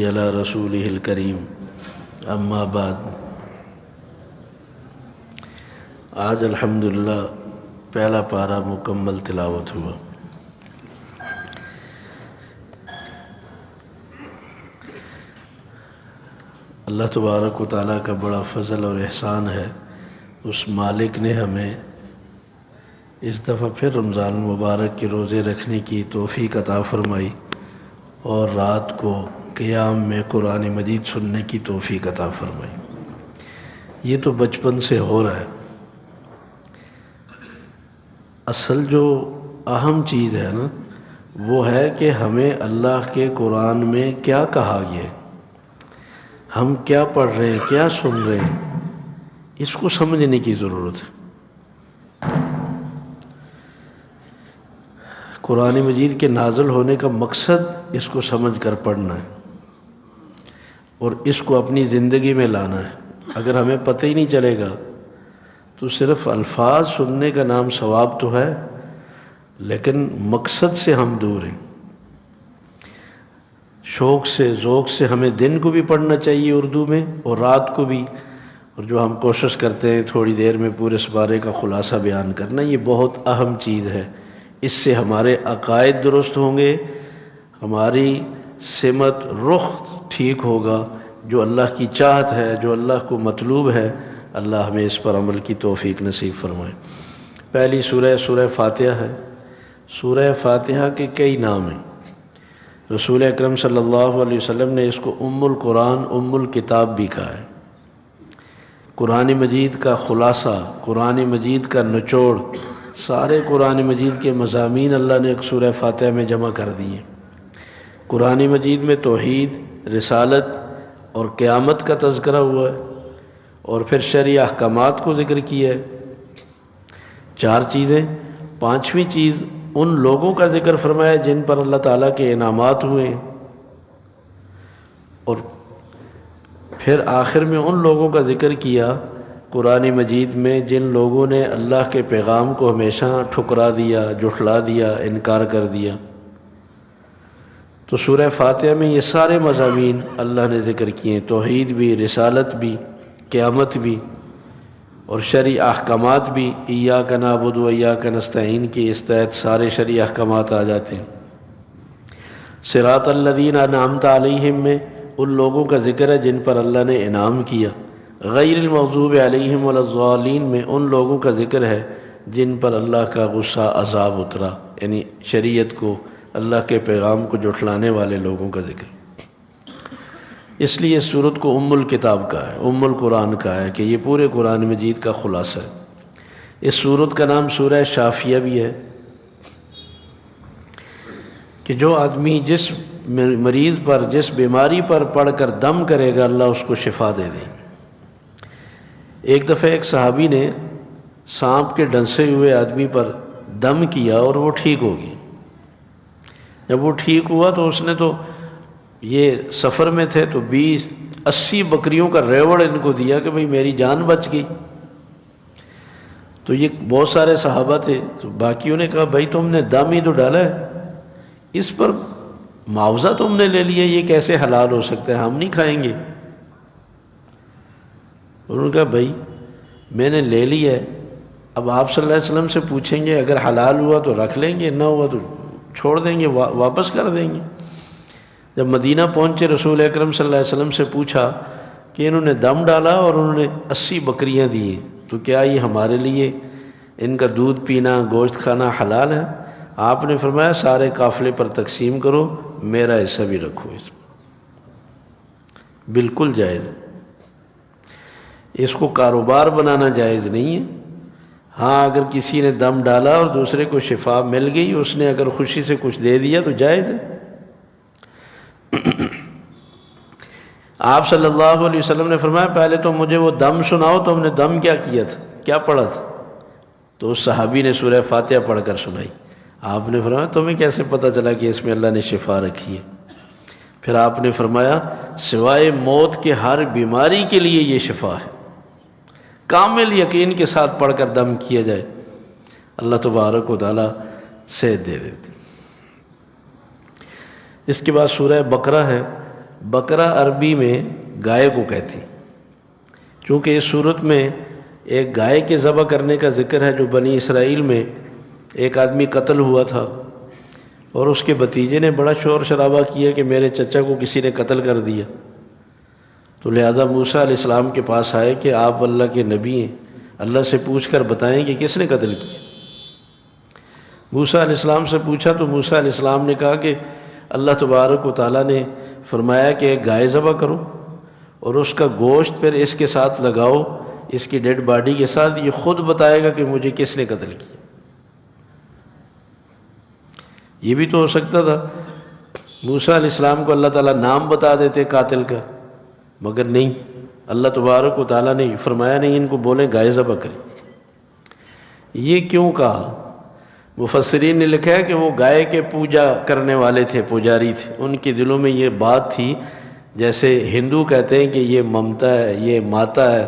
علی رسولہ الکریم اما بعد۔ آج الحمدللہ پہلا پارہ مکمل تلاوت ہوا۔ اللہ تبارک و تعالیٰ کا بڑا فضل اور احسان ہے، اس مالک نے ہمیں اس دفعہ پھر رمضان المبارک کے روزے رکھنے کی توفیق عطا فرمائی اور رات کو قیام میں قرآن مجید سننے کی توفیق عطا فرمائی۔ یہ تو بچپن سے ہو رہا ہے۔ اصل جو اہم چیز ہے نا وہ ہے کہ ہمیں اللہ کے قرآن میں کیا کہا گیا ہے، ہم کیا پڑھ رہے ہیں، کیا سن رہے ہیں، اس کو سمجھنے کی ضرورت ہے۔ قرآن مجید کے نازل ہونے کا مقصد اس کو سمجھ کر پڑھنا ہے اور اس کو اپنی زندگی میں لانا ہے۔ اگر ہمیں پتہ ہی نہیں چلے گا تو صرف الفاظ سننے کا نام ثواب تو ہے، لیکن مقصد سے ہم دور ہیں۔ شوق سے ذوق سے ہمیں دن کو بھی پڑھنا چاہیے اردو میں اور رات کو بھی، اور جو ہم کوشش کرتے ہیں تھوڑی دیر میں پورے سپارے کا خلاصہ بیان کرنا، یہ بہت اہم چیز ہے۔ اس سے ہمارے عقائد درست ہوں گے، ہماری سمت رخ ٹھیک ہوگا، جو اللہ کی چاہت ہے، جو اللہ کو مطلوب ہے، اللہ ہمیں اس پر عمل کی توفیق نصیب فرمائے۔ پہلی سورہ فاتحہ ہے۔ سورہ فاتحہ کے کئی نام ہیں۔ رسول اکرم صلی اللہ علیہ وسلم نے اس کو ام القرآن، ام الکتاب بھی کہا ہے۔ قرآن مجید کا خلاصہ، قرآن مجید کا نچوڑ، سارے قرآن مجید کے مضامین اللہ نے ایک سورہ فاتحہ میں جمع کر دیے۔ قرآن مجید میں توحید، رسالت اور قیامت کا تذکرہ ہوا ہے، اور پھر شرعی احکامات کو ذکر کیا ہے۔ چار چیزیں۔ پانچویں چیز ان لوگوں کا ذکر فرمایا جن پر اللہ تعالیٰ کے انعامات ہوئے، اور پھر آخر میں ان لوگوں کا ذکر کیا قرآن مجید میں جن لوگوں نے اللہ کے پیغام کو ہمیشہ ٹھکرا دیا، جھٹلا دیا، انکار کر دیا۔ تو سورہ فاتحہ میں یہ سارے مضامین اللہ نے ذکر کیے، توحید بھی، رسالت بھی، قیامت بھی، اور شرعی احکامات بھی۔ ایاک نعبد و ایاک نستعین کے اس تحت سارے شرعی احکامات آ جاتے ہیں۔ صراط الذین انعمت علیہم میں ان لوگوں کا ذکر ہے جن پر اللہ نے انعام کیا۔ غیر المغضوب علیہم ولا الضالین میں ان لوگوں کا ذکر ہے جن پر اللہ کا غصہ، عذاب اترا، یعنی شریعت کو، اللہ کے پیغام کو جھٹلانے والے لوگوں کا ذکر۔ اس لیے اس سورت کو ام الکتاب کہا ہے، ام القرآن کہا ہے کہ یہ پورے قرآن مجید کا خلاصہ ہے۔ اس سورت کا نام سورہ شافیہ بھی ہے کہ جو آدمی جس مریض پر، جس بیماری پر پڑھ کر دم کرے گا اللہ اس کو شفا دے دے۔ ایک دفعہ ایک صحابی نے سانپ کے ڈنسے ہوئے آدمی پر دم کیا اور وہ ٹھیک ہو گئی۔ جب وہ ٹھیک ہوا تو اس نے تو، یہ سفر میں تھے تو 20-80 بکریوں کا ریوڑ ان کو دیا کہ بھئی میری جان بچ گئی۔ تو یہ بہت سارے صحابہ تھے، تو باقیوں نے کہا بھئی تم نے دم ہی تو ڈالا ہے، اس پر معاوضہ تم نے لے لیا، یہ کیسے حلال ہو سکتا ہے، ہم نہیں کھائیں گے۔ انہوں نے کہا بھئی میں نے لے لیا ہے، اب آپ صلی اللہ علیہ وسلم سے پوچھیں گے، اگر حلال ہوا تو رکھ لیں گے، نہ ہوا تو چھوڑ دیں گے، واپس کر دیں گے۔ جب مدینہ پہنچے رسول اکرم صلی اللہ علیہ وسلم سے پوچھا کہ انہوں نے دم ڈالا اور انہوں نے 80 بکریاں دی ہیں، تو کیا یہ ہمارے لیے ان کا دودھ پینا، گوشت کھانا حلال ہے؟ آپ نے فرمایا سارے قافلے پر تقسیم کرو، میرا حصہ بھی رکھو۔ اس بالکل جائز ہے، اس کو کاروبار بنانا جائز نہیں ہے۔ ہاں اگر کسی نے دم ڈالا اور دوسرے کو شفا مل گئی، اس نے اگر خوشی سے کچھ دے دیا تو جائز ہے۔ آپ صلی اللہ علیہ وسلم نے فرمایا پہلے تو مجھے وہ دم سناؤ، تم نے دم کیا کیا تھا، کیا پڑھا تھا؟ تو اس صحابی نے سورہ فاتحہ پڑھ کر سنائی۔ آپ نے فرمایا تمہیں کیسے پتہ چلا کہ اس میں اللہ نے شفا رکھی ہے؟ پھر آپ نے فرمایا سوائے موت کے ہر بیماری کے لیے یہ شفا ہے۔ کامل یقین کے ساتھ پڑھ کر دم کیا جائے، اللہ تبارک و تعالیٰ صحت دے دیتے۔ اس کے بعد سورہ بقرہ ہے۔ بقرہ عربی میں گائے کو کہتے ہیں، چونکہ اس صورت میں ایک گائے کے ذبح کرنے کا ذکر ہے جو بنی اسرائیل میں ایک آدمی قتل ہوا تھا اور اس کے بھتیجے نے بڑا شور شرابہ کیا کہ میرے چچا کو کسی نے قتل کر دیا، تو لہذا موسیٰ علیہ السلام کے پاس آئے کہ آپ اللہ کے نبی ہیں، اللہ سے پوچھ کر بتائیں کہ کس نے قتل کیا۔ موسیٰ علیہ السلام سے پوچھا تو موسیٰ علیہ السلام نے کہا کہ اللہ تبارک و تعالیٰ نے فرمایا کہ ایک گائے ذبح کرو اور اس کا گوشت پھر اس کے ساتھ لگاؤ، اس کی ڈیڈ باڈی کے ساتھ، یہ خود بتائے گا کہ مجھے کس نے قتل کیا۔ یہ بھی تو ہو سکتا تھا موسیٰ علیہ السلام کو اللہ تعالیٰ نام بتا دیتے قاتل کا، مگر نہیں، اللہ تبارک و تعالیٰ نے فرمایا نہیں، ان کو بولیں گائے ذبح کریں۔ یہ کیوں کہا؟ مفسرین نے لکھا ہے کہ وہ گائے کے پوجا کرنے والے تھے، پجاری تھے، ان کے دلوں میں یہ بات تھی، جیسے ہندو کہتے ہیں کہ یہ ممتا ہے، یہ ماتا ہے،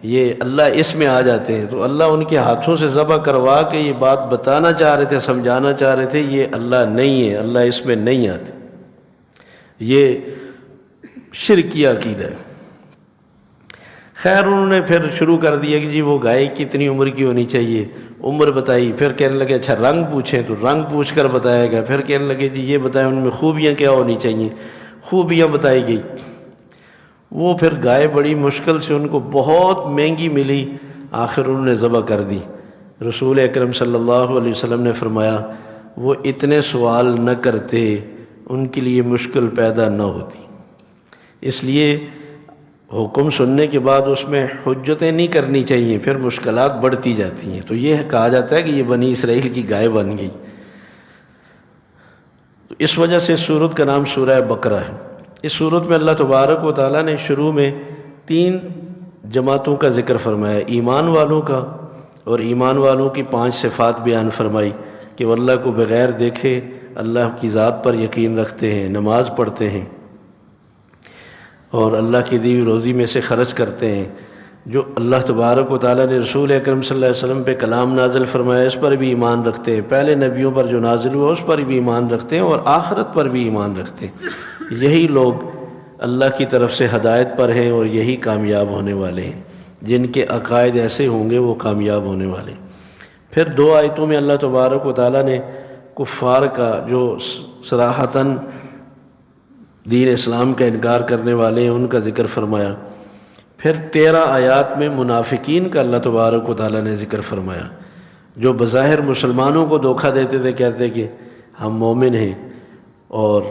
یہ اللہ اس میں آ جاتے ہیں، تو اللہ ان کے ہاتھوں سے ذبح کروا کے یہ بات بتانا چاہ رہے تھے، سمجھانا چاہ رہے تھے یہ اللہ نہیں ہے، اللہ اس میں نہیں آتے۔ یہ شرکی عقیدہ ہے۔ خیر انہوں نے پھر شروع کر دیا کہ جی وہ گائے کتنی عمر کی ہونی چاہیے، عمر بتائی، پھر کہنے لگے اچھا رنگ پوچھیں تو رنگ پوچھ کر بتایا گیا، پھر کہنے لگے جی یہ بتائیں ان میں خوبیاں کیا ہونی چاہیے، خوبیاں بتائی گئی۔ وہ پھر گائے بڑی مشکل سے ان کو بہت مہنگی ملی، آخر انہوں نے ذبح کر دی۔ رسول اکرم صلی اللہ علیہ وسلم نے فرمایا وہ اتنے سوال نہ کرتے، ان کے لیے مشکل پیدا نہ ہوتی۔ اس لیے حکم سننے کے بعد اس میں حجتیں نہیں کرنی چاہیے، پھر مشکلات بڑھتی جاتی ہیں، تو یہ کہا جاتا ہے کہ یہ بنی اسرائیل کی گائے بن گئی۔ تو اس وجہ سے سورت کا نام سورہ بقرہ ہے۔ اس سورت میں اللہ تبارک و تعالیٰ نے شروع میں 3 جماعتوں کا ذکر فرمایا، ایمان والوں کا، اور ایمان والوں کی 5 صفات بیان فرمائی کہ وہ اللہ کو بغیر دیکھے اللہ کی ذات پر یقین رکھتے ہیں، نماز پڑھتے ہیں اور اللہ کی دی ہوئی روزی میں سے خرچ کرتے ہیں، جو اللہ تبارک و تعالیٰ نے رسول اکرم صلی اللہ علیہ وسلم پہ کلام نازل فرمایا اس پر بھی ایمان رکھتے ہیں، پہلے نبیوں پر جو نازل ہوا اس پر بھی ایمان رکھتے ہیں، اور آخرت پر بھی ایمان رکھتے ہیں۔ یہی لوگ اللہ کی طرف سے ہدایت پر ہیں اور یہی کامیاب ہونے والے ہیں، جن کے عقائد ایسے ہوں گے وہ کامیاب ہونے والے ہیں۔ پھر 2 آیتوں میں اللہ تبارک و تعالیٰ نے کفار کا جو صراحتاً دین اسلام کا انکار کرنے والے ہیں ان کا ذکر فرمایا، پھر 13 آیات میں منافقین کا اللہ تبارک و تعالیٰ نے ذکر فرمایا، جو بظاہر مسلمانوں کو دھوکہ دیتے تھے، کہتے کہ ہم مومن ہیں، اور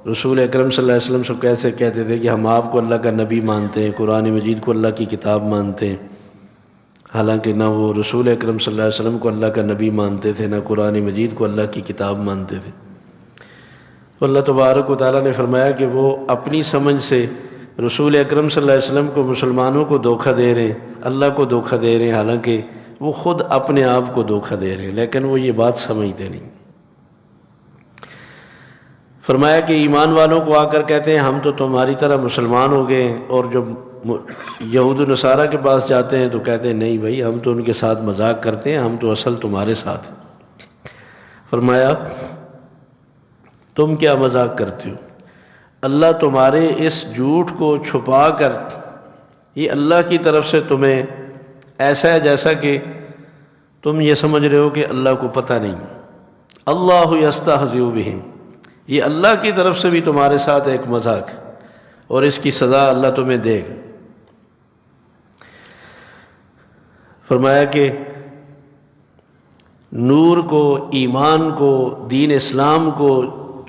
رسول اکرم صلی اللہ علیہ وسلم سے کیسے کہتے تھے کہ ہم آپ کو اللہ کا نبی مانتے ہیں، قرآن مجید کو اللہ کی کتاب مانتے ہیں، حالانکہ نہ وہ رسول اکرم صلی اللہ علیہ وسلم کو اللہ کا نبی مانتے تھے، نہ قرآن مجید کو اللہ کی کتاب مانتے تھے۔ تو اللہ تبارک و تعالیٰ نے فرمایا کہ وہ اپنی سمجھ سے رسول اکرم صلی اللہ علیہ وسلم کو، مسلمانوں کو دھوکہ دے رہے ہیں، اللہ کو دھوکہ دے رہے ہیں، حالانکہ وہ خود اپنے آپ کو دھوکہ دے رہے ہیں، لیکن وہ یہ بات سمجھتے نہیں۔ فرمایا کہ ایمان والوں کو آ کر کہتے ہیں ہم تو تمہاری طرح مسلمان ہو گئے ہیں، اور جب یہود و نصارہ کے پاس جاتے ہیں تو کہتے ہیں نہیں بھائی ہم تو ان کے ساتھ مذاق کرتے ہیں، ہم تو اصل تمہارے ساتھ ہیں۔ فرمایا تم کیا مذاق کرتے ہو؟ اللہ تمہارے اس جھوٹ کو چھپا کر یہ اللہ کی طرف سے تمہیں ایسا ہے جیسا کہ تم یہ سمجھ رہے ہو کہ اللہ کو پتہ نہیں۔ اللہ یستہزئ بہم، یہ اللہ کی طرف سے بھی تمہارے ساتھ ایک مذاق ہے، اور اس کی سزا اللہ تمہیں دے گا۔ فرمایا کہ نور کو، ایمان کو، دین اسلام کو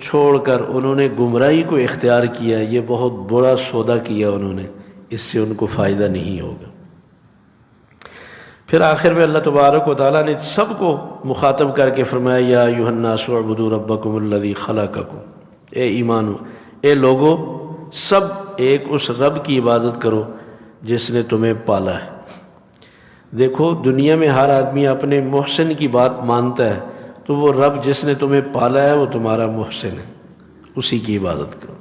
چھوڑ کر انہوں نے گمراہی کو اختیار کیا، یہ بہت برا سودا کیا انہوں نے، اس سے ان کو فائدہ نہیں ہوگا۔ پھر آخر میں اللہ تبارک و تعالیٰ نے سب کو مخاطب کر کے فرمایا یا ایھا الناس اعبدوا ربکم الذی خلقکم، اے ایمانو، اے لوگو، سب ایک اس رب کی عبادت کرو جس نے تمہیں پالا ہے۔ دیکھو دنیا میں ہر آدمی اپنے محسن کی بات مانتا ہے، تو وہ رب جس نے تمہیں پالا ہے وہ تمہارا محسن ہے، اسی کی عبادت کرو۔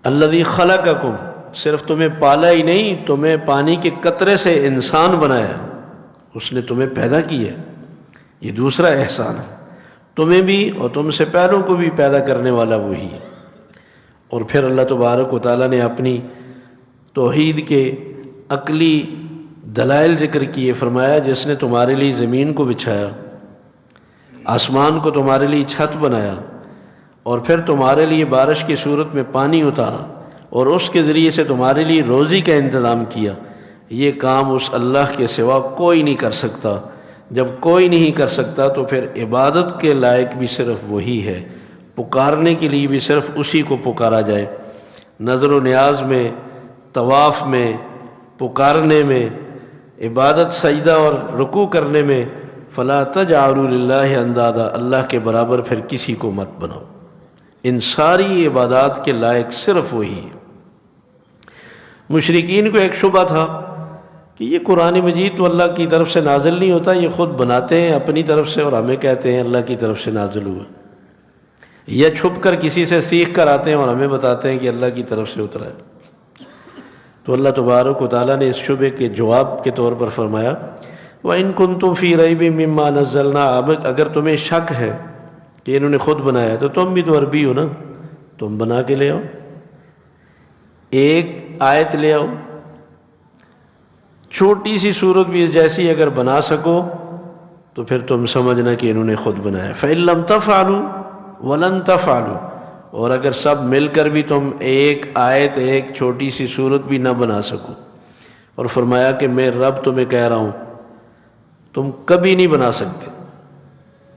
الذی خلقکم، صرف تمہیں پالا ہی نہیں، تمہیں پانی کے قطرے سے انسان بنایا، اس نے تمہیں پیدا کیا، یہ دوسرا احسان ہے۔ تمہیں بھی اور تم سے پہلوں کو بھی پیدا کرنے والا وہی ہے، اور پھر اللہ تبارک و تعالیٰ نے اپنی توحید کے عقلی دلائل ذکر کیے، فرمایا جس نے تمہارے لیے زمین کو بچھایا، آسمان کو تمہارے لیے چھت بنایا، اور پھر تمہارے لیے بارش کی صورت میں پانی اتارا، اور اس کے ذریعے سے تمہارے لیے روزی کا انتظام کیا، یہ کام اس اللہ کے سوا کوئی نہیں کر سکتا۔ جب کوئی نہیں کر سکتا تو پھر عبادت کے لائق بھی صرف وہی ہے، پکارنے کے لیے بھی صرف اسی کو پکارا جائے۔ نظر و نیاز میں، طواف میں، پکارنے میں، عبادت سجدہ اور رکوع کرنے میں فلا تجعلوا للہ اندادا، اللہ کے برابر پھر کسی کو مت بناؤ۔ ان ساری عبادات کے لائق صرف وہی ہے۔ مشرکین کو ایک شبہ تھا کہ یہ قرآن مجید تو اللہ کی طرف سے نازل نہیں ہوتا، یہ خود بناتے ہیں اپنی طرف سے اور ہمیں کہتے ہیں اللہ کی طرف سے نازل ہوا، یا چھپ کر کسی سے سیکھ کر آتے ہیں اور ہمیں بتاتے ہیں کہ اللہ کی طرف سے اترا ہے۔ تو اللہ تبارک و تعالیٰ نے اس شبے کے جواب کے طور پر فرمایا وَإِن كُنتُمْ فِي رَيْبٍ مِّمَّا نَزَّلْنَا، اگر تمہیں شک ہے کہ انہوں نے خود بنایا تو تم بھی تو عربی ہو نا، تم بنا کے لے آؤ، ایک آیت لے آؤ، چھوٹی سی صورت بھی جیسی اگر بنا سکو تو پھر تم سمجھنا کہ انہوں نے خود بنایا۔ فَإِن لَّمْ تَفْعَلُوا وَلَن تَفْعَلُوا، اور اگر سب مل کر بھی تم ایک آیت، ایک چھوٹی سی صورت بھی نہ بنا سکو، اور فرمایا کہ میں رب تمہیں کہہ رہا ہوں تم کبھی نہیں بنا سکتے،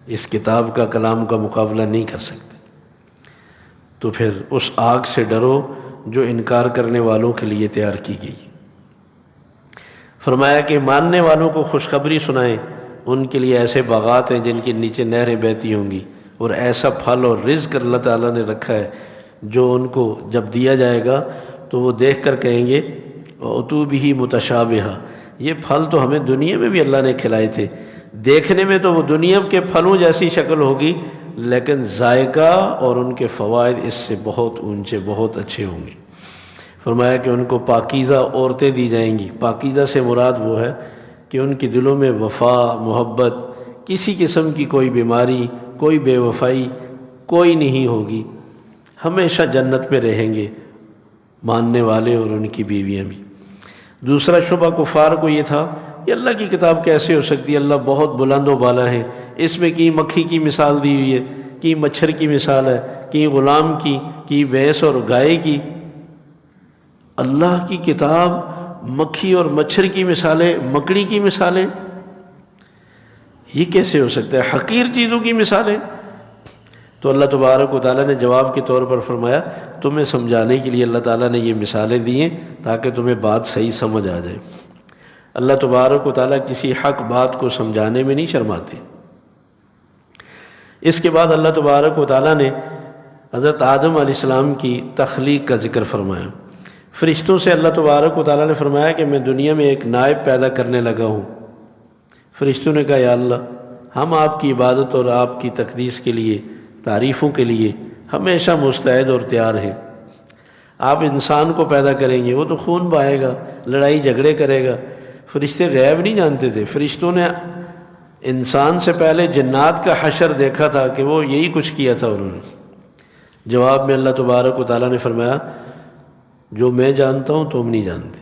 اس کتاب کا کلام کا مقابلہ نہیں کر سکتے، تو پھر اس آگ سے ڈرو جو انکار کرنے والوں کے لیے تیار کی گئی۔ فرمایا کہ ماننے والوں کو خوشخبری سنائیں، ان کے لیے ایسے باغات ہیں جن کے نیچے نہریں بہتی ہوں گی، اور ایسا پھل اور رزق اللہ تعالیٰ نے رکھا ہے جو ان کو جب دیا جائے گا تو وہ دیکھ کر کہیں گے اُتُوا بِهِ مُتَشَابِهًا، یہ پھل تو ہمیں دنیا میں بھی اللہ نے کھلائے تھے، دیکھنے میں تو وہ دنیا کے پھلوں جیسی شکل ہوگی لیکن ذائقہ اور ان کے فوائد اس سے بہت اونچے، بہت اچھے ہوں گے۔ فرمایا کہ ان کو پاکیزہ عورتیں دی جائیں گی، پاکیزہ سے مراد وہ ہے کہ ان کے دلوں میں وفا، محبت، کسی قسم کی کوئی بیماری، کوئی بے وفائی کوئی نہیں ہوگی، ہمیشہ جنت میں رہیں گے ماننے والے اور ان کی بیویاں بھی۔ دوسرا شبہ کفار کو یہ تھا کہ اللہ کی کتاب کیسے ہو سکتی ہے، اللہ بہت بلند و بالا ہے، اس میں کی مکھی کی مثال دی ہوئی ہے، کی مچھر کی مثال ہے، کی غلام کی بھینس اور گائے کی۔ اللہ کی کتاب مکھی اور مچھر کی مثالیں، مکڑی کی مثالیں، یہ کیسے ہو سکتا ہے، حقیر چیزوں کی مثالیں؟ تو اللہ تبارک و تعالیٰ نے جواب کے طور پر فرمایا تمہیں سمجھانے کے لیے اللہ تعالیٰ نے یہ مثالیں دی ہیں تاکہ تمہیں بات صحیح سمجھ آ جائے۔ اللہ تبارک و تعالیٰ کسی حق بات کو سمجھانے میں نہیں شرماتے۔ اس کے بعد اللہ تبارک و تعالیٰ نے حضرت آدم علیہ السلام کی تخلیق کا ذکر فرمایا۔ فرشتوں سے اللہ تبارک و تعالیٰ نے فرمایا کہ میں دنیا میں ایک نائب پیدا کرنے لگا ہوں۔ فرشتوں نے کہا یا اللہ ہم آپ کی عبادت اور آپ کی تقدیس کے لیے، تعریفوں کے لیے ہمیشہ مستعد اور تیار ہیں۔ آپ انسان کو پیدا کریں گے، وہ تو خون بہائے گا، لڑائی جھگڑے کرے گا۔ فرشتے غیب نہیں جانتے تھے، فرشتوں نے انسان سے پہلے جنات کا حشر دیکھا تھا کہ وہ یہی کچھ کیا تھا انہوں نے۔ جواب میں اللہ تبارک و تعالیٰ نے فرمایا جو میں جانتا ہوں تم نہیں جانتے،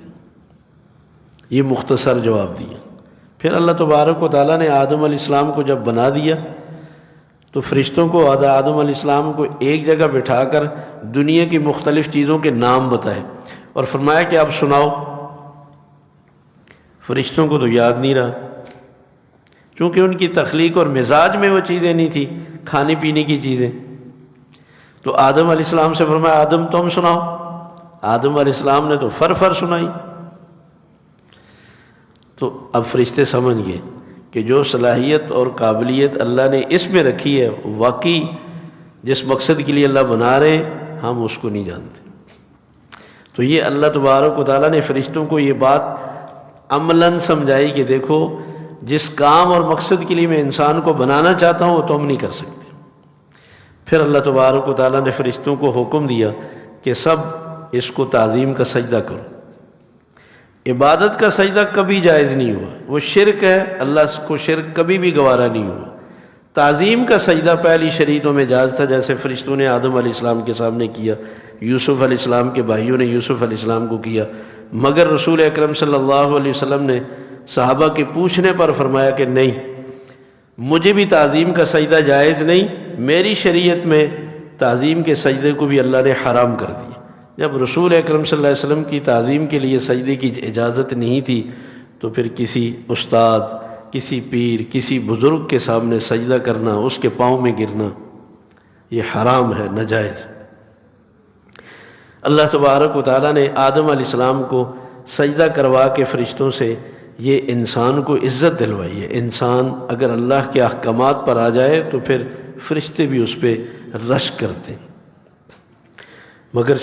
یہ مختصر جواب دیا۔ پھر اللہ تبارک و تعالیٰ نے آدم علیہ السلام کو جب بنا دیا تو فرشتوں کو آدم علیہ السلام کو ایک جگہ بٹھا کر دنیا کی مختلف چیزوں کے نام بتائے اور فرمایا کہ اب سناؤ۔ فرشتوں کو تو یاد نہیں رہا چونکہ ان کی تخلیق اور مزاج میں وہ چیزیں نہیں تھی، کھانے پینے کی چیزیں۔ تو آدم علیہ السلام سے فرمایا آدم تم سناؤ۔ آدم علیہ السلام نے تو فر سنائی۔ تو اب فرشتے سمجھ گئے کہ جو صلاحیت اور قابلیت اللہ نے اس میں رکھی ہے واقعی جس مقصد کے لیے اللہ بنا رہے ہیں ہم اس کو نہیں جانتے۔ تو یہ اللہ تبارک و تعالیٰ نے فرشتوں کو یہ بات عملاً سمجھائی کہ دیکھو جس کام اور مقصد کے لیے میں انسان کو بنانا چاہتا ہوں وہ تم نہیں کر سکتے۔ پھر اللہ تبارک و تعالیٰ نے فرشتوں کو حکم دیا کہ سب اس کو تعظیم کا سجدہ کرو۔ عبادت کا سجدہ کبھی جائز نہیں ہوا، وہ شرک ہے، اللہ کو شرک کبھی بھی گوارا نہیں ہوا۔ تعظیم کا سجدہ پہلی شریعتوں میں جائز تھا، جیسے فرشتوں نے آدم علیہ السلام کے سامنے کیا یوسف علیہ السلام کے بھائیوں نے یوسف علیہ السلام کو کیا، مگر رسول اکرم صلی اللہ علیہ وسلم نے صحابہ کے پوچھنے پر فرمایا کہ نہیں، مجھے بھی تعظیم کا سجدہ جائز نہیں، میری شریعت میں تعظیم کے سجدے کو بھی اللہ نے حرام کر دیا۔ جب رسول اکرم صلی اللہ علیہ وسلم کی تعظیم کے لیے سجدے کی اجازت نہیں تھی تو پھر کسی استاد، کسی پیر، کسی بزرگ کے سامنے سجدہ کرنا، اس کے پاؤں میں گرنا، یہ حرام ہے، ناجائز۔ اللہ تبارک و تعالیٰ نے آدم علیہ السلام کو سجدہ کروا کے فرشتوں سے یہ انسان کو عزت دلوائی ہے۔ انسان اگر اللہ کے احکامات پر آ جائے تو پھر فرشتے بھی اس پہ رشک کرتے ہیں، مگر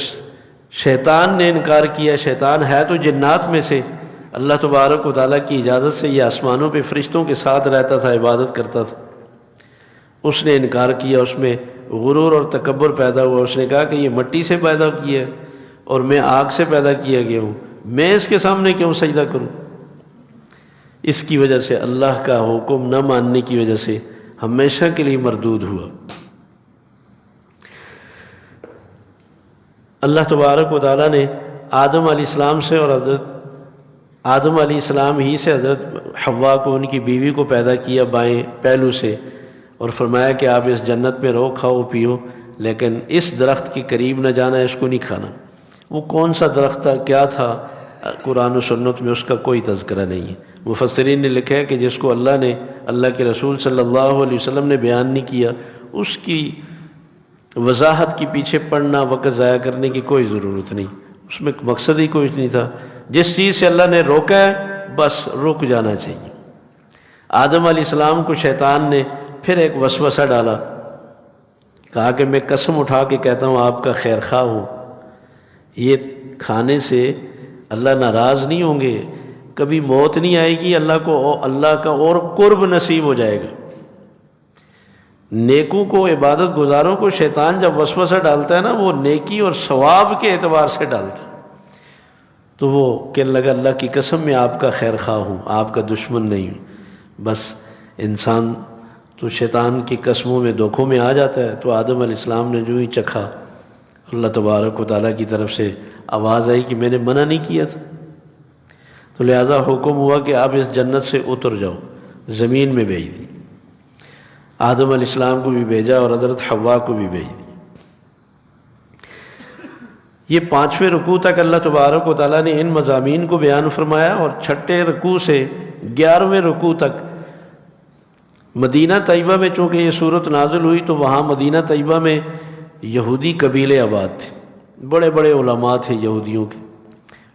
شیطان نے انکار کیا۔ شیطان ہے تو جنات میں سے، اللہ تبارک و تعالیٰ کی اجازت سے یہ آسمانوں پہ فرشتوں کے ساتھ رہتا تھا، عبادت کرتا تھا، اس نے انکار کیا، اس میں غرور اور تکبر پیدا ہوا۔ اس نے کہا کہ یہ مٹی سے پیدا کیا ہے اور میں آگ سے پیدا کیا گیا ہوں، میں اس کے سامنے کیوں سجدہ کروں؟ اس کی وجہ سے اللہ کا حکم نہ ماننے کی وجہ سے ہمیشہ کے لیے مردود ہوا۔ اللہ تبارک و تعالیٰ نے آدم علیہ السلام سے اور حضرت آدم علیہ السلام ہی سے حضرت حوا کو، ان کی بیوی کو پیدا کیا بائیں پہلو سے، اور فرمایا کہ آپ اس جنت میں رہو، کھاؤ پیو، لیکن اس درخت کے قریب نہ جانا، اس کو نہیں کھانا۔ وہ کون سا درخت تھا، کیا تھا، قرآن و سنت میں اس کا کوئی تذکرہ نہیں ہے۔ مفسرین نے لکھا ہے کہ جس کو اللہ نے، اللہ کے رسول صلی اللہ علیہ وسلم نے بیان نہیں کیا، اس کی وضاحت کے پیچھے پڑھنا، وقت ضائع کرنے کی کوئی ضرورت نہیں، اس میں مقصد ہی کوئی نہیں تھا۔ جس چیز سے اللہ نے روکا ہے بس رک جانا چاہیے۔ آدم علیہ السلام کو شیطان نے پھر ایک وسوسہ ڈالا، کہا کہ میں قسم اٹھا کے کہتا ہوں آپ کا خیر خواہ ہوں، یہ کھانے سے اللہ ناراض نہیں ہوں گے، کبھی موت نہیں آئے گی، اللہ کا اور قرب نصیب ہو جائے گا۔ نیکوں کو، عبادت گزاروں کو شیطان جب وسوسہ ڈالتا ہے نا، وہ نیکی اور ثواب کے اعتبار سے ڈالتا ہے، تو وہ کہنے لگا اللہ کی قسم میں آپ کا خیر خواہ ہوں، آپ کا دشمن نہیں ہوں۔ بس انسان تو شیطان کی قسموں میں، دھوکوں میں آ جاتا ہے۔ تو آدم علیہ السلام نے جو ہی چکھا، اللہ تبارک و تعالیٰ کی طرف سے آواز آئی کہ میں نے منع نہیں کیا تھا، تو لہذا حکم ہوا کہ آپ اس جنت سے اتر جاؤ، زمین میں بھیج دی۔ آدم علیہ السلام کو بھی بھیجا اور حضرت حوا کو بھی بھیج دی۔ یہ 5ویں رکوع تک اللہ تبارک و تعالیٰ نے ان مضامین کو بیان فرمایا، اور 6 رکوع سے 11ویں رکوع تک مدینہ طیبہ میں، چونکہ یہ صورت نازل ہوئی تو وہاں مدینہ طیبہ میں یہودی قبیلے آباد تھے، بڑے بڑے علماء تھے یہودیوں کے،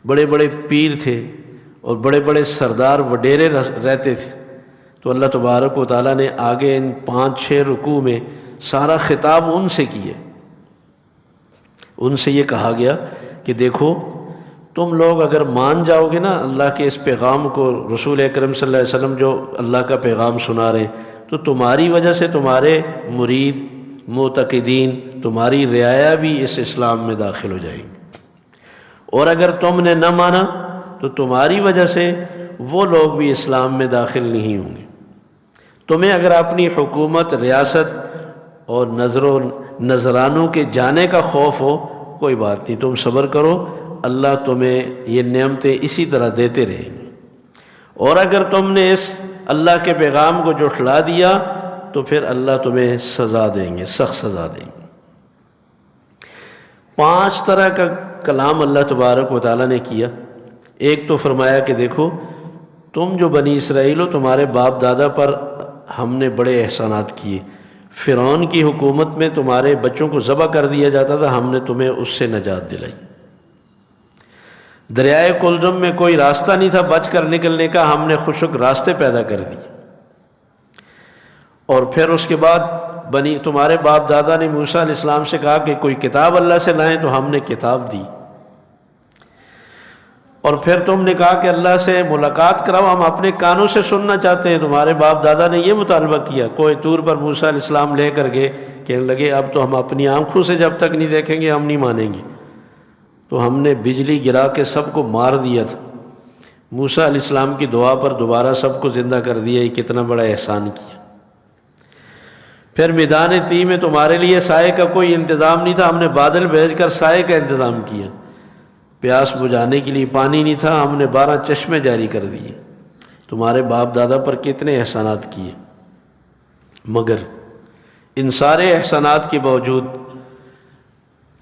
بڑے بڑے پیر تھے اور بڑے بڑے سردار وڈیرے رہتے تھے۔ تو اللہ تبارک و تعالیٰ نے آگے ان 5-6 رکوع میں سارا خطاب ان سے کیے۔ ان سے یہ کہا گیا کہ دیکھو، تم لوگ اگر مان جاؤ گے نا اللہ کے اس پیغام کو، رسول اکرم صلی اللہ علیہ وسلم جو اللہ کا پیغام سنا رہے ہیں، تو تمہاری وجہ سے تمہارے مرید، معتقدین، تمہاری رعایا بھی اس اسلام میں داخل ہو جائیں گے، اور اگر تم نے نہ مانا تو تمہاری وجہ سے وہ لوگ بھی اسلام میں داخل نہیں ہوں گے۔ تمہیں اگر اپنی حکومت، ریاست اور نذرانوں کے جانے کا خوف ہو، کوئی بات نہیں، تم صبر کرو، اللہ تمہیں یہ نعمتیں اسی طرح دیتے رہیں گے، اور اگر تم نے اس اللہ کے پیغام کو جھٹلا دیا تو پھر اللہ تمہیں سزا دیں گے، سخت سزا دیں گے۔ 5 طرح کا کلام اللہ تبارک و تعالیٰ نے کیا۔ ایک تو فرمایا کہ دیکھو، تم جو بنی اسرائیل ہو، تمہارے باپ دادا پر ہم نے بڑے احسانات کیے۔ فرعون کی حکومت میں تمہارے بچوں کو ذبح کر دیا جاتا تھا، ہم نے تمہیں اس سے نجات دلائی۔ دریائے کلزم میں کوئی راستہ نہیں تھا بچ کر نکلنے کا، ہم نے خشک راستے پیدا کر دیے۔ اور پھر اس کے بعد تمہارے باپ دادا نے موسیٰ علیہ السلام سے کہا کہ کوئی کتاب اللہ سے لائیں، تو ہم نے کتاب دی۔ اور پھر تم نے کہا کہ اللہ سے ملاقات کراؤ، ہم اپنے کانوں سے سننا چاہتے ہیں، تمہارے باپ دادا نے یہ مطالبہ کیا۔ کوہ طور پر موسیٰ علیہ السلام لے کر گئے، کہنے لگے اب تو ہم اپنی آنکھوں سے جب تک نہیں دیکھیں گے ہم نہیں مانیں گے۔ تو ہم نے بجلی گرا کے سب کو مار دیا تھا، موسیٰ علیہ السلام کی دعا پر دوبارہ سب کو زندہ کر دیا، یہ کتنا بڑا احسان کیا۔ پھر میدان تی میں تمہارے لیے سائے کا کوئی انتظام نہیں تھا، ہم نے بادل بھیج کر سائے کا انتظام کیا۔ پیاس بجھانے کے لیے پانی نہیں تھا، ہم نے 12 چشمے جاری کر دیے۔ تمہارے باپ دادا پر کتنے احسانات کیے، مگر ان سارے احسانات کے باوجود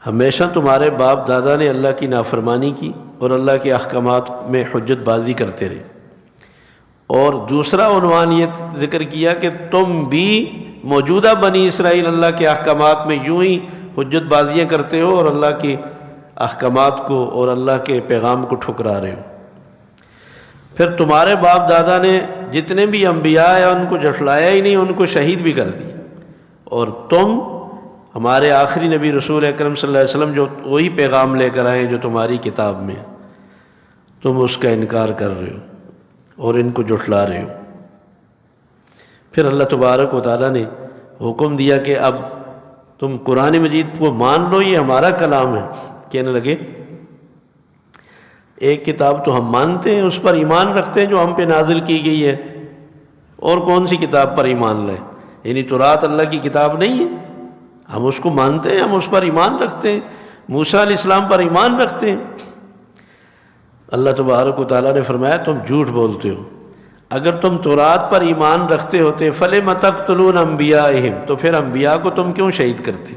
ہمیشہ تمہارے باپ دادا نے اللہ کی نافرمانی کی اور اللہ کے احکامات میں حجت بازی کرتے رہے۔ اور دوسرا عنوان یہ ذکر کیا کہ تم بھی موجودہ بنی اسرائیل اللہ کے احکامات میں یوں ہی حجت بازیاں کرتے ہو اور اللہ کے احکامات کو اور اللہ کے پیغام کو ٹھکرا رہے ہو۔ پھر تمہارے باپ دادا نے جتنے بھی انبیاء ہیں ان کو جھٹلایا ہی نہیں، ان کو شہید بھی کر دیا، اور تم ہمارے آخری نبی رسول اکرم صلی اللہ علیہ وسلم جو وہی پیغام لے کر آئے جو تمہاری کتاب میں، تم اس کا انکار کر رہے ہو اور ان کو جھٹلا رہے ہو۔ پھر اللہ تبارک و تعالیٰ نے حکم دیا کہ اب تم قرآن مجید کو مان لو، یہ ہمارا کلام ہے۔ کہنے لگے ایک کتاب تو ہم مانتے ہیں، اس پر ایمان رکھتے ہیں جو ہم پہ نازل کی گئی ہے، اور کون سی کتاب پر ایمان لائے؟ یعنی تورات اللہ کی کتاب نہیں ہے، ہم اس کو مانتے ہیں، ہم اس پر ایمان رکھتے ہیں، موسیٰ علیہ السلام پر ایمان رکھتے ہیں۔ اللہ تبارک و تعالیٰ نے فرمایا تم جھوٹ بولتے ہو، اگر تم تورات پر ایمان رکھتے ہوتے فَلِمَ تَقْتُلُونَ أَنْبِيَاءَهُمْ، تو پھر انبیاء کو تم کیوں شہید کرتے؟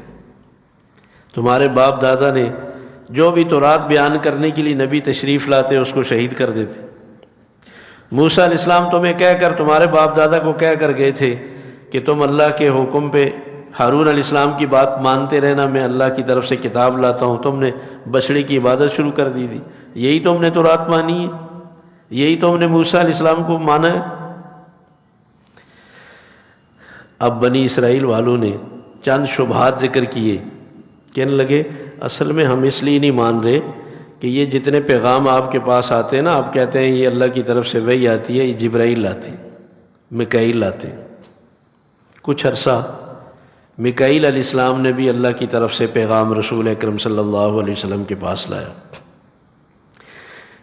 تمہارے باپ دادا نے جو بھی تورات بیان کرنے کے لیے نبی تشریف لاتے اس کو شہید کر دیتے۔ موسیٰ علیہ السلام تمہیں کہہ کر، تمہارے باپ دادا کو کہہ کر گئے تھے کہ تم اللہ کے حکم پہ ہارون علیہ السلام کی بات مانتے رہنا، میں اللہ کی طرف سے کتاب لاتا ہوں، تم نے بچڑے کی عبادت شروع کر دی تھی، یہی تم نے تورات مانی ہے، یہی تم نے موسیٰ علیہ السلام کو مانا ہے۔ اب بنی اسرائیل والوں نے چند شبہات ذکر کیے، کہنے لگے اصل میں ہم اس لیے نہیں مان رہے کہ یہ جتنے پیغام آپ کے پاس آتے ہیں نا، آپ کہتے ہیں یہ اللہ کی طرف سے وحی آتی ہے، یہ جبرائیل لاتے، میکائیل لاتے۔ کچھ عرصہ میکائیل علیہ السلام نے بھی اللہ کی طرف سے پیغام رسول اکرم صلی اللہ علیہ وسلم کے پاس لایا۔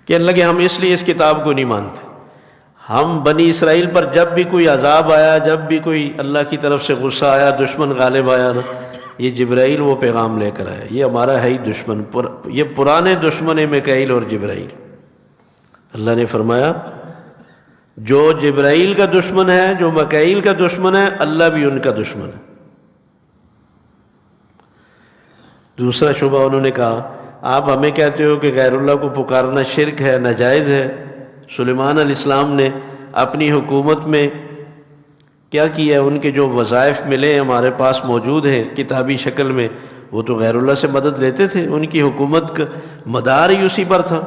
کہنے لگے ہم اس لیے اس کتاب کو نہیں مانتے، ہم بنی اسرائیل پر جب بھی کوئی عذاب آیا، جب بھی کوئی اللہ کی طرف سے غصہ آیا، دشمن غالب آیا نا، یہ جبرائیل وہ پیغام لے کر آیا، یہ ہمارا ہے ہی دشمن، یہ پرانے دشمن ہیں میکائیل اور جبرائیل۔ اللہ نے فرمایا جو جبرائیل کا دشمن ہے، جو میکائیل کا دشمن ہے، اللہ بھی ان کا دشمن ہے۔ دوسرا شبہ انہوں نے کہا آپ ہمیں کہتے ہو کہ غیر اللہ کو پکارنا شرک ہے، ناجائز ہے۔ سلیمان علیہ السلام نے اپنی حکومت میں کیا کیا ہے؟ ان کے جو وظائف ملے ہیں ہمارے پاس موجود ہیں کتابی شکل میں، وہ تو غیر اللہ سے مدد لیتے تھے، ان کی حکومت کا مدار ہی اسی پر تھا۔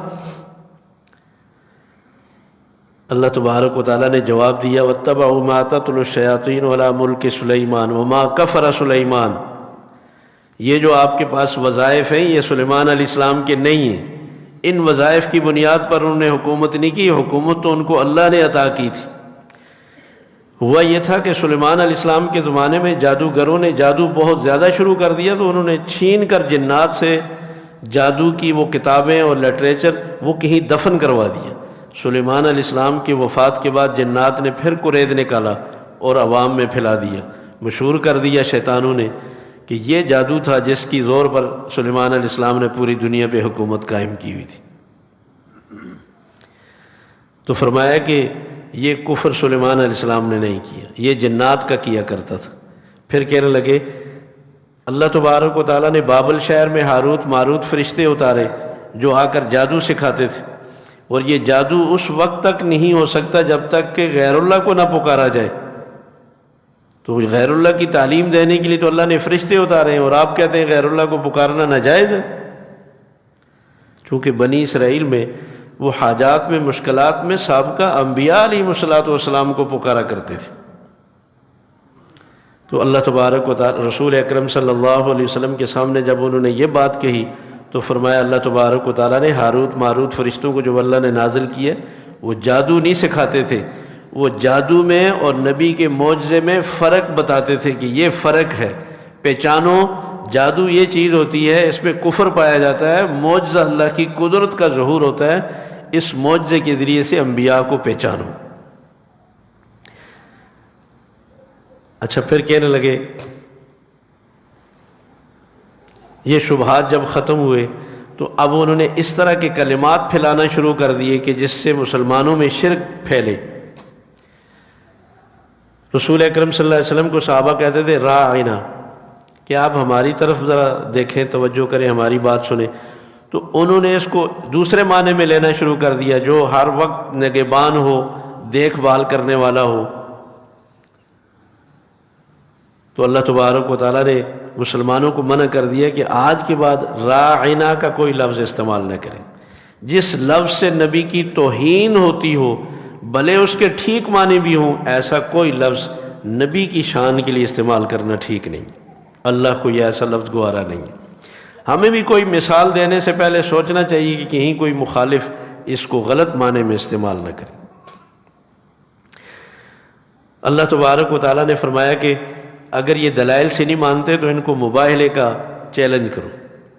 اللہ تبارک و تعالیٰ نے جواب دیا وَاتَّبَعُوا مَا تَتْلُو الشَّيَاطِينُ عَلَىٰ مُلْكِ سُلَيْمَانَ وَمَا كَفَرَ سُلَيْمَانَ، یہ جو آپ کے پاس وظائف ہیں یہ سلیمان علیہ السلام کے نہیں ہیں، ان وظائف کی بنیاد پر انہوں نے حکومت نہیں کی، حکومت تو ان کو اللہ نے عطا کی تھی۔ ہوا یہ تھا کہ سلیمان علیہ السلام کے زمانے میں جادوگروں نے جادو بہت زیادہ شروع کر دیا، تو انہوں نے چھین کر جنات سے جادو کی وہ کتابیں اور لٹریچر وہ کہیں دفن کروا دیا۔ سلیمان علیہ السلام کی وفات کے بعد جنات نے پھر قرید نکالا اور عوام میں پھیلا دیا، مشہور کر دیا شیطانوں نے کہ یہ جادو تھا جس کی زور پر سلیمان علیہ السلام نے پوری دنیا پہ حکومت قائم کی ہوئی تھی۔ تو فرمایا کہ یہ کفر سلیمان علیہ السلام نے نہیں کیا، یہ جنات کا کیا کرتا تھا۔ پھر کہنے لگے اللہ تبارک و تعالیٰ نے بابل شہر میں ہاروت ماروت فرشتے اتارے جو آ کر جادو سکھاتے تھے، اور یہ جادو اس وقت تک نہیں ہو سکتا جب تک کہ غیر اللہ کو نہ پکارا جائے۔ تو غیر اللہ کی تعلیم دینے کے لیے تو اللہ نے فرشتے اتارے ہیں، اور آپ کہتے ہیں غیر اللہ کو پکارنا ناجائز ہے۔ چونکہ بنی اسرائیل میں وہ حاجات میں مشکلات میں سابقہ انبیاء علیہ السلام کو پکارا کرتے تھے۔ تو اللہ تبارک و تعالی رسول اکرم صلی اللہ علیہ وسلم کے سامنے جب انہوں نے یہ بات کہی تو فرمایا اللہ تبارک و تعالیٰ نے ہاروت ماروت فرشتوں کو جو اللہ نے نازل کیا وہ جادو نہیں سکھاتے تھے، وہ جادو میں اور نبی کے معجزے میں فرق بتاتے تھے کہ یہ فرق ہے، پہچانو جادو یہ چیز ہوتی ہے، اس میں کفر پایا جاتا ہے، معجزہ اللہ کی قدرت کا ظہور ہوتا ہے، اس معجزے کے ذریعے سے انبیاء کو پہچانو۔ اچھا پھر کہنے لگے، یہ شبہات جب ختم ہوئے تو اب انہوں نے اس طرح کے کلمات پھیلانا شروع کر دیے کہ جس سے مسلمانوں میں شرک پھیلے۔ رسول اکرم صلی اللہ علیہ وسلم کو صحابہ کہتے تھے راعنا، کہ آپ ہماری طرف ذرا دیکھیں، توجہ کریں، ہماری بات سنیں۔ تو انہوں نے اس کو دوسرے معنی میں لینا شروع کر دیا، جو ہر وقت نگہبان ہو، دیکھ بھال کرنے والا ہو۔ تو اللہ تبارک و تعالیٰ نے مسلمانوں کو منع کر دیا کہ آج کے بعد راعنا کا کوئی لفظ استعمال نہ کریں۔ جس لفظ سے نبی کی توہین ہوتی ہو، بھلے اس کے ٹھیک معنی بھی ہوں، ایسا کوئی لفظ نبی کی شان کے لیے استعمال کرنا ٹھیک نہیں۔ اللہ کو یہ ایسا لفظ گوارا نہیں۔ ہمیں بھی کوئی مثال دینے سے پہلے سوچنا چاہیے کہ کہیں کوئی مخالف اس کو غلط معنی میں استعمال نہ کرے۔ اللہ تبارک و تعالیٰ نے فرمایا کہ اگر یہ دلائل سے نہیں مانتے تو ان کو مباہلے کا چیلنج کرو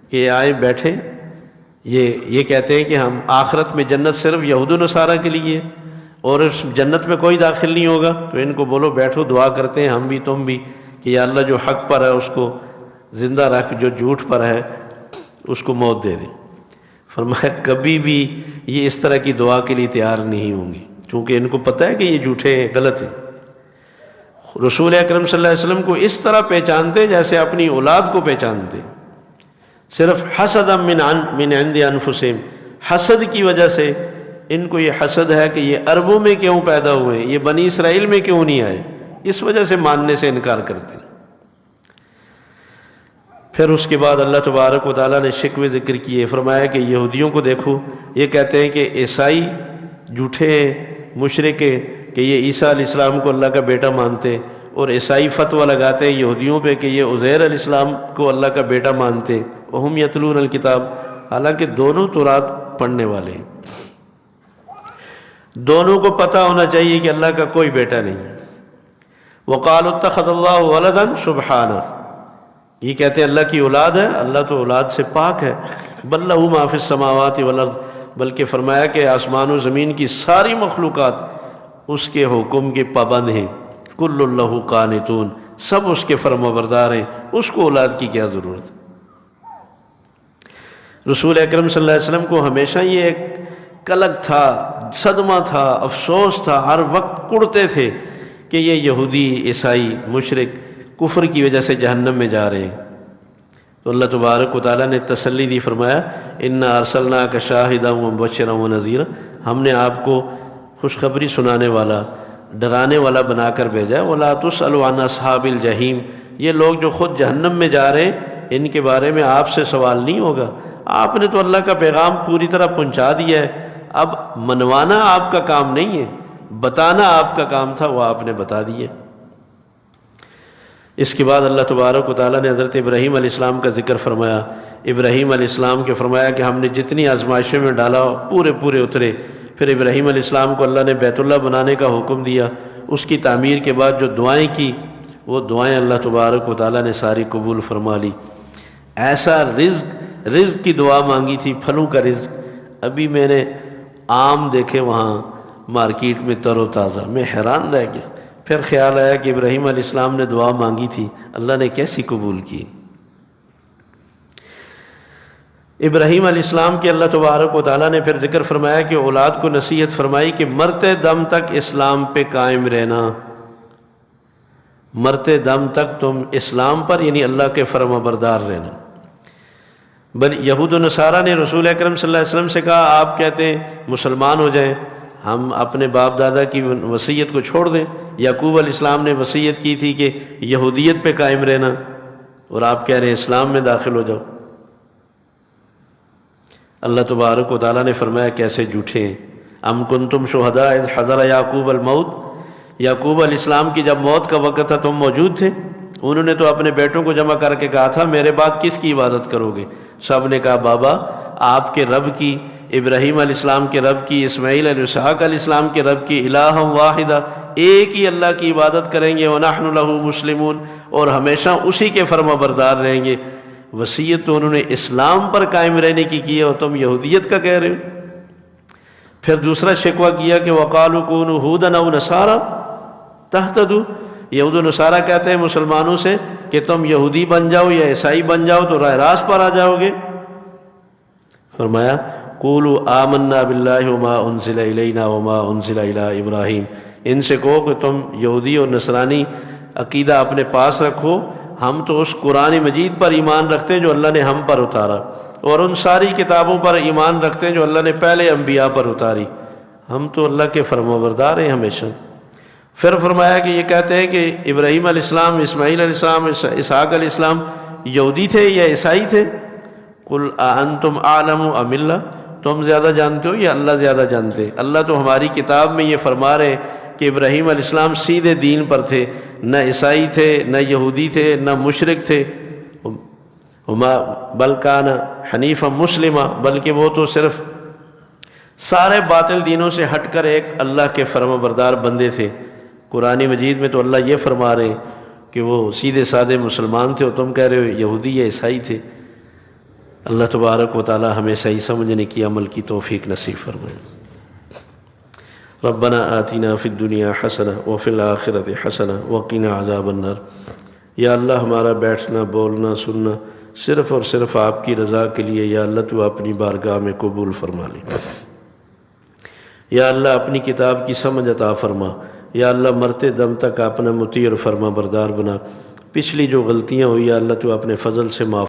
کہ یہ آئیں بیٹھیں، یہ کہتے ہیں کہ ہم آخرت میں جنت صرف یہود و نصارہ کے لیے اور اس جنت میں کوئی داخل نہیں ہوگا، تو ان کو بولو بیٹھو، دعا کرتے ہیں ہم بھی تم بھی کہ یا اللہ جو حق پر ہے اس کو زندہ رکھ، جو جھوٹ پر ہے اس کو موت دے دے۔ فرمایا کبھی بھی یہ اس طرح کی دعا کے لیے تیار نہیں ہوں گی، چونکہ ان کو پتہ ہے کہ یہ جھوٹے ہیں، غلط ہیں۔ رسول اکرم صلی اللہ علیہ وسلم کو اس طرح پہچانتے جیسے اپنی اولاد کو پہچانتے، صرف حسدا من عند انفسہم، حسد کی وجہ سے ان کو یہ حسد ہے کہ یہ عربوں میں کیوں پیدا ہوئے، یہ بنی اسرائیل میں کیوں نہیں آئے، اس وجہ سے ماننے سے انکار کرتے ہیں۔ پھر اس کے بعد اللہ تبارک و تعالیٰ نے شکوے ذکر کیے، فرمایا کہ یہودیوں کو دیکھو، یہ کہتے ہیں کہ عیسائی جھوٹے ہیں، مشرک ہیں، کہ یہ عیسیٰ علیہ السلام کو اللہ کا بیٹا مانتے، اور عیسائی فتویٰ لگاتے ہیں یہودیوں پہ کہ یہ عزیر علیہ السلام کو اللہ کا بیٹا مانتے، وہم یتلون الکتاب، حالانکہ دونوں تورات پڑھنے والے ہیں۔ دونوں کو پتہ ہونا چاہیے کہ اللہ کا کوئی بیٹا نہیں۔ وقالوا اتخذ اللہ ولدا سبحانہ، یہ کہتے ہیں اللہ کی اولاد ہے، اللہ تو اولاد سے پاک ہے۔ بل لہ ما فی السماوات والارض، بلکہ فرمایا کہ آسمان و زمین کی ساری مخلوقات اس کے حکم کے پابند ہیں۔ کل لہ قانتون، سب اس کے فرمانبردار ہیں، اس کو اولاد کی کیا ضرورت۔ رسول اکرم صلی اللہ علیہ وسلم کو ہمیشہ یہ ایک کلک تھا، صدمہ تھا، افسوس تھا، ہر وقت کڑتے تھے کہ یہ یہودی، عیسائی، مشرک کفر کی وجہ سے جہنم میں جا رہے ہیں۔ تو اللہ تبارک و تعالیٰ نے تسلی دی، فرمایا انا ارسلناک شاہدا ومبشرا ونذیرا، ہم نے آپ کو خوشخبری سنانے والا، ڈرانے والا بنا کر بھیجا ہے۔ ولا تسأل عن اصحاب الجحیم، یہ لوگ جو خود جہنم میں جا رہے ہیں ان کے بارے میں آپ سے سوال نہیں ہوگا، آپ نے تو اللہ کا پیغام پوری طرح پہنچا دیا ہے، اب منوانا آپ کا کام نہیں ہے، بتانا آپ کا کام تھا، وہ آپ نے بتا دیا۔ اس کے بعد اللہ تبارک و تعالیٰ نے حضرت ابراہیم علیہ السلام کا ذکر فرمایا۔ ابراہیم علیہ السلام کے فرمایا کہ ہم نے جتنی آزمائشوں میں ڈالا پورے اترے۔ پھر ابراہیم علیہ السلام کو اللہ نے بیت اللہ بنانے کا حکم دیا، اس کی تعمیر کے بعد جو دعائیں کی وہ دعائیں اللہ تبارک و تعالیٰ نے ساری قبول فرما لی۔ ایسا رزق کی دعا مانگی تھی، پھلوں کا رزق، ابھی میں نے آم دیکھے وہاں مارکیٹ میں تر و تازہ، میں حیران رہ گیا۔ پھر خیال آیا کہ ابراہیم علیہ السلام نے دعا مانگی تھی، اللہ نے کیسی قبول کی۔ ابراہیم علیہ السلام کے اللہ تبارک و تعالیٰ نے پھر ذکر فرمایا کہ اولاد کو نصیحت فرمائی کہ مرتے دم تک اسلام پہ قائم رہنا، مرتے دم تک تم اسلام پر یعنی اللہ کے فرما بردار رہنا۔ بل یہود و نصارہ نے رسول اکرم صلی اللہ علیہ وسلم سے کہا آپ کہتے ہیں مسلمان ہو جائیں، ہم اپنے باپ دادا کی وصیت کو چھوڑ دیں۔ یعقوب علیہ السلام نے وصیت کی تھی کہ یہودیت پہ قائم رہنا، اور آپ کہہ رہے ہیں اسلام میں داخل ہو جاؤ۔ اللہ تبارک و تعالیٰ نے فرمایا کیسے جھوٹے ہیں۔ ام کنتم شہداء اذ حضر یعقوب الموت، یعقوب علیہ السلام کی جب موت کا وقت تھا تم موجود تھے؟ انہوں نے تو اپنے بیٹوں کو جمع کر کے کہا تھا میرے بعد کس کی عبادت کرو گے؟ سب نے کہا بابا آپ کے رب کی، ابراہیم علیہ السلام کے رب کی، اسماعیل علیہ اسحاق علیہ السلام کے رب کی، الہ واحدہ، ایک ہی اللہ کی عبادت کریں گے، وَنَحْنُ لَهُ مُسْلِمُونَ، اور ہمیشہ اسی کے فرما بردار رہیں گے۔ وصیت تو انہوں نے اسلام پر قائم رہنے کی ہے اور تم یہودیت کا کہہ رہے ہو۔ پھر دوسرا شکوہ کیا کہ وَقَالُوا كُونُوا هُودًا أَوْ نَصَارَىٰ تَهْتَدُوا، یہود و نصارہ کہتے ہیں مسلمانوں سے کہ تم یہودی بن جاؤ یا عیسائی بن جاؤ تو راہ راست پر آ جاؤ گے۔ فرمایا قولوا آمنا باللہ وما انزل الینا وما انزل الی ابراہیم، ان سے کہو کہ تم یہودی اور نصرانی عقیدہ اپنے پاس رکھو، ہم تو اس قرآن مجید پر ایمان رکھتے ہیں جو اللہ نے ہم پر اتارا، اور ان ساری کتابوں پر ایمان رکھتے ہیں جو اللہ نے پہلے انبیاء پر اتاری، ہم تو اللہ کے فرمانبردار ہیں ہمیشہ۔ پھر فرمایا کہ یہ کہتے ہیں کہ ابراہیم علیہ السلام، اسماعیل علیہ السلام، اسحاق علیہ السلام یہودی تھے یا عیسائی تھے؟ قل اانتم اعلم ام اللہ، تم زیادہ جانتے ہو یا اللہ زیادہ جانتے؟ اللہ تو ہماری کتاب میں یہ فرما رہے کہ ابراہیم علیہ السلام سیدھے دین پر تھے، نہ عیسائی تھے، نہ یہودی تھے، نہ مشرک تھے، بل کان حنیفا مسلما، بلکہ وہ تو صرف سارے باطل دینوں سے ہٹ کر ایک اللہ کے فرمانبردار بندے تھے۔ قرآن مجید میں تو اللہ یہ فرما رہے کہ وہ سیدھے سادے مسلمان تھے، اور تم کہہ رہے ہو یہودی یا عیسائی تھے۔ اللہ تبارک و تعالی ہمیں صحیح سمجھنے کی عمل کی توفیق نصیب فرمائے۔ ربنا آتنا فی الدنیا حسنہ وفی الآخرۃ حسنہ وقنا عذاب النار۔ یا اللہ ہمارا بیٹھنا، بولنا، سننا صرف اور صرف آپ کی رضا کے لیے، یا اللہ تو اپنی بارگاہ میں قبول فرما لے۔ یا اللہ اپنی کتاب کی سمجھ عطا فرما، یا اللہ مرتے دم تک اپنا مطیع اور فرما بردار بنا۔ پچھلی جو غلطیاں ہوئی یا اللہ تو اپنے فضل سے معاف